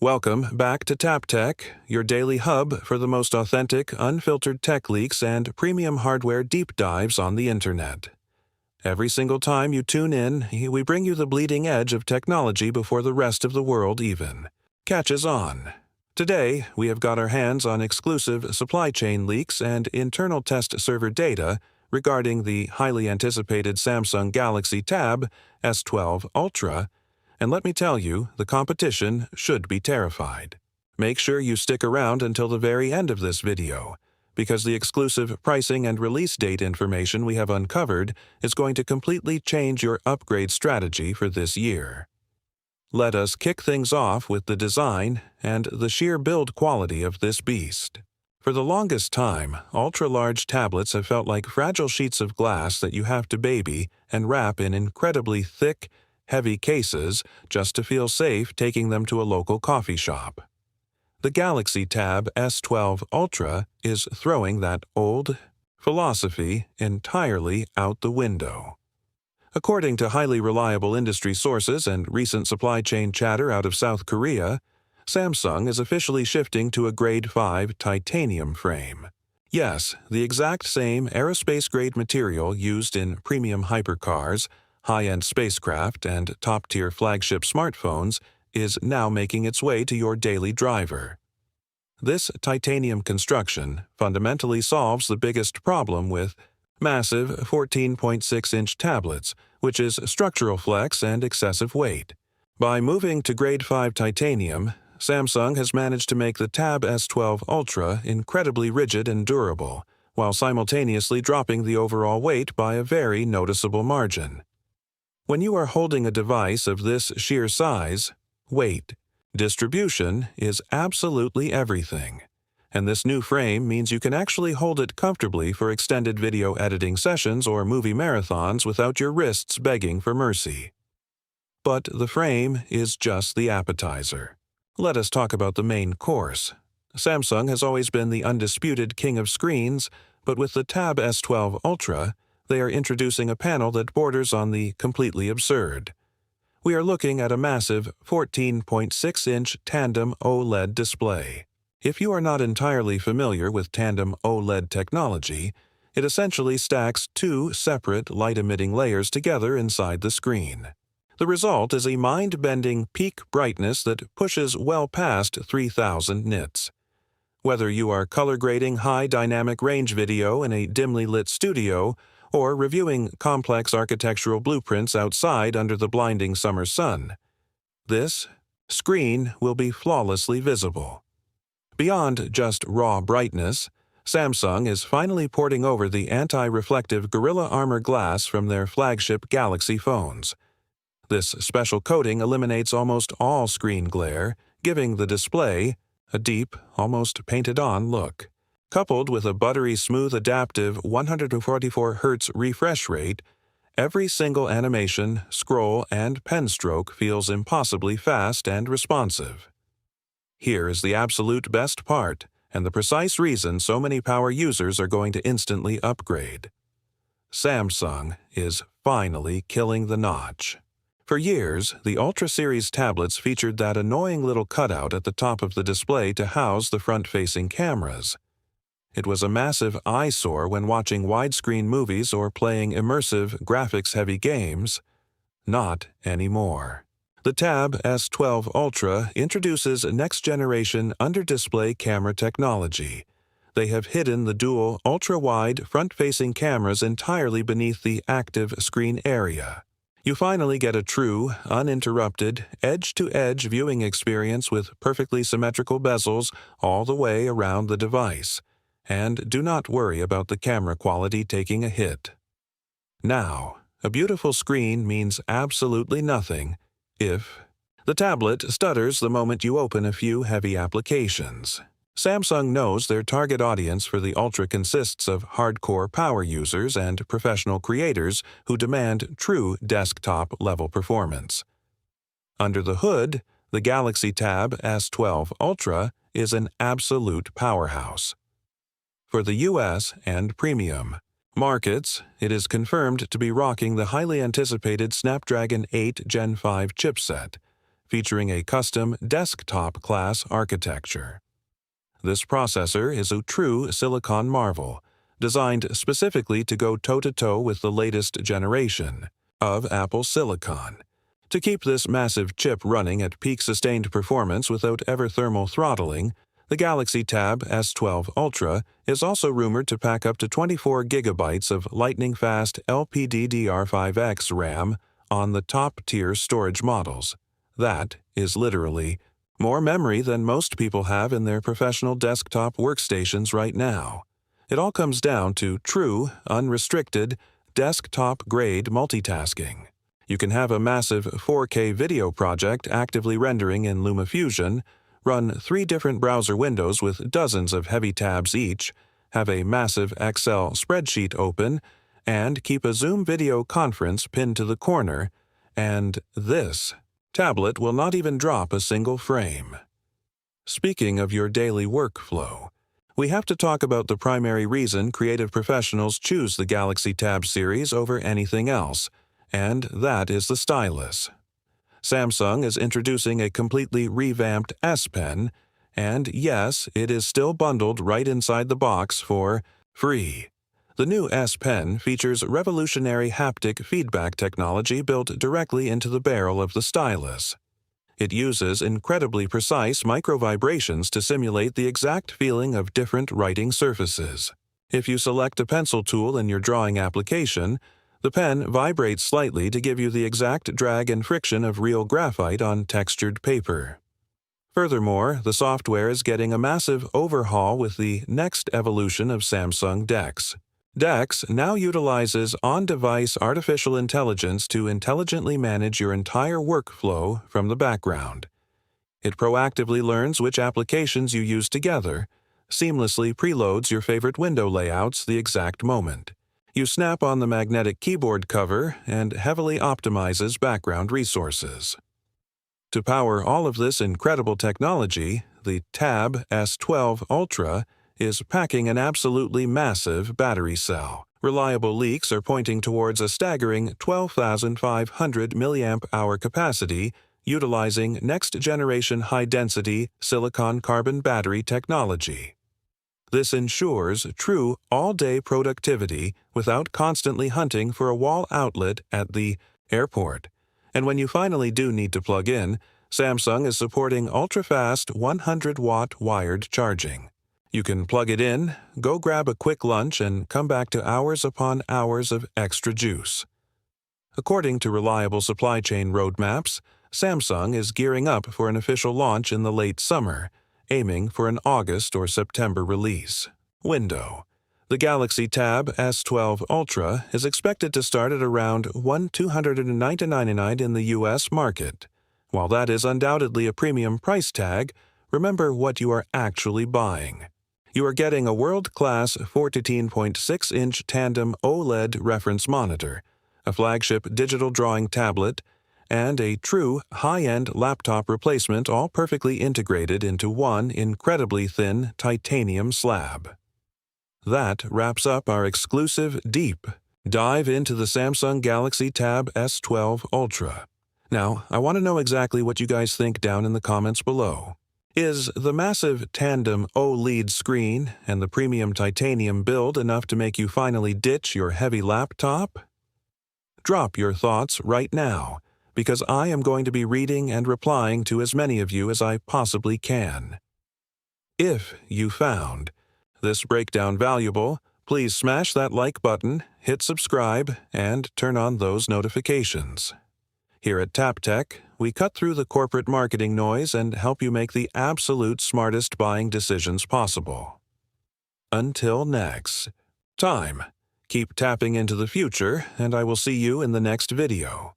Welcome back to Tap Tech, your daily hub for the most authentic, unfiltered tech leaks and premium hardware deep dives on the internet. Every single time you tune in, we bring you the bleeding edge of technology before the rest of the world even catches on. Today, we have got our hands on exclusive supply chain leaks and internal test server data regarding the highly anticipated Samsung Galaxy Tab S12 Ultra, and let me tell you, the competition should be terrified. Make sure you stick around until the very end of this video, because the exclusive pricing and release date information we have uncovered is going to completely change your upgrade strategy for this year. Let us kick things off with the design and the sheer build quality of this beast. For the longest time, ultra-large tablets have felt like fragile sheets of glass that you have to baby and wrap in incredibly thick, heavy cases just to feel safe taking them to a local coffee shop. The Galaxy Tab S12 Ultra is throwing that old philosophy entirely out the window. According to highly reliable industry sources and recent supply chain chatter out of South Korea, Samsung is officially shifting to a Grade 5 titanium frame. Yes, the exact same aerospace-grade material used in premium hypercars, high-end spacecraft, and top-tier flagship smartphones is now making its way to your daily driver. This titanium construction fundamentally solves the biggest problem with massive 14.6-inch tablets, which is structural flex and excessive weight. By moving to Grade 5 titanium, Samsung has managed to make the Tab S12 Ultra incredibly rigid and durable, while simultaneously dropping the overall weight by a very noticeable margin. When you are holding a device of this sheer size, weight, distribution is absolutely everything. And this new frame means you can actually hold it comfortably for extended video editing sessions or movie marathons without your wrists begging for mercy. But the frame is just the appetizer. Let us talk about the main course. Samsung has always been the undisputed king of screens, but with the Tab S12 Ultra, they are introducing a panel that borders on the completely absurd. We are looking at a massive 14.6-inch Tandem OLED display. If you are not entirely familiar with Tandem OLED technology, it essentially stacks two separate light-emitting layers together inside the screen. The result is a mind-bending peak brightness that pushes well past 3,000 nits. Whether you are color grading high dynamic range video in a dimly lit studio or reviewing complex architectural blueprints outside under the blinding summer sun, this screen will be flawlessly visible. Beyond just raw brightness, Samsung is finally porting over the anti-reflective Gorilla Armor glass from their flagship Galaxy phones. This special coating eliminates almost all screen glare, giving the display a deep, almost painted-on look. Coupled with a buttery smooth adaptive 144 Hz refresh rate, every single animation, scroll, and pen stroke feels impossibly fast and responsive. Here is the absolute best part, and the precise reason so many power users are going to instantly upgrade. Samsung is finally killing the notch. For years, the Ultra series tablets featured that annoying little cutout at the top of the display to house the front-facing cameras. It was a massive eyesore when watching widescreen movies or playing immersive, graphics-heavy games. Not anymore. The Tab S12 Ultra introduces next-generation under-display camera technology. They have hidden the dual ultra-wide front-facing cameras entirely beneath the active screen area. You finally get a true, uninterrupted, edge-to-edge viewing experience with perfectly symmetrical bezels all the way around the device. And do not worry about the camera quality taking a hit. Now, a beautiful screen means absolutely nothing if the tablet stutters the moment you open a few heavy applications. Samsung knows their target audience for the Ultra consists of hardcore power users and professional creators who demand true desktop-level performance. Under the hood, the Galaxy Tab S12 Ultra is an absolute powerhouse. For the US and premium markets, it is confirmed to be rocking the highly anticipated Snapdragon 8 Gen 5 chipset, featuring a custom desktop-class architecture. This processor is a true silicon marvel, designed specifically to go toe-to-toe with the latest generation of Apple Silicon. To keep this massive chip running at peak sustained performance without ever thermal throttling, the Galaxy Tab S12 Ultra is also rumored to pack up to 24 GB of lightning-fast LPDDR5X RAM on the top-tier storage models. That is literally more memory than most people have in their professional desktop workstations right now. It all comes down to true, unrestricted, desktop-grade multitasking. You can have a massive 4K video project actively rendering in LumaFusion, run 3 different browser windows with dozens of heavy tabs each, have a massive Excel spreadsheet open, and keep a Zoom video conference pinned to the corner, and this tablet will not even drop a single frame. Speaking of your daily workflow, we have to talk about the primary reason creative professionals choose the Galaxy Tab series over anything else, and that is the stylus. Samsung is introducing a completely revamped S Pen, and yes, it is still bundled right inside the box for free. The new S Pen features revolutionary haptic feedback technology built directly into the barrel of the stylus. It uses incredibly precise micro-vibrations to simulate the exact feeling of different writing surfaces. If you select a pencil tool in your drawing application, the pen vibrates slightly to give you the exact drag and friction of real graphite on textured paper. Furthermore, the software is getting a massive overhaul with the next evolution of Samsung DeX. DeX now utilizes on-device artificial intelligence to intelligently manage your entire workflow from the background. It proactively learns which applications you use together, seamlessly preloads your favorite window layouts the exact moment. You snap on the magnetic keyboard cover and heavily optimizes background resources. To power all of this incredible technology, the Tab S12 Ultra is packing an absolutely massive battery cell. Reliable leaks are pointing towards a staggering 12,500 mAh capacity utilizing next-generation high-density silicon-carbon battery technology. This ensures true all-day productivity without constantly hunting for a wall outlet at the airport. And when you finally do need to plug in, Samsung is supporting ultra-fast 100-watt wired charging. You can plug it in, go grab a quick lunch, and come back to hours upon hours of extra juice. According to reliable supply chain roadmaps, Samsung is gearing up for an official launch in the late summer, aiming for an August or September release window. The Galaxy Tab S12 Ultra is expected to start at around $299 in the US market. While that is undoubtedly a premium price tag, remember what you are actually buying. You are getting a world-class 14.6-inch Tandem OLED reference monitor, a flagship digital drawing tablet, and a true high-end laptop replacement, all perfectly integrated into one incredibly thin titanium slab. That wraps up our exclusive deep dive into the Samsung Galaxy Tab S12 Ultra. Now, I want to know exactly what you guys think down in the comments below. Is the massive Tandem OLED screen and the premium titanium build enough to make you finally ditch your heavy laptop? Drop your thoughts right now, because I am going to be reading and replying to as many of you as I possibly can. If you found this breakdown valuable, please smash that like button, hit subscribe, and turn on those notifications. Here at TapTech, we cut through the corporate marketing noise and help you make the absolute smartest buying decisions possible. Until next time, keep tapping into the future, and I will see you in the next video.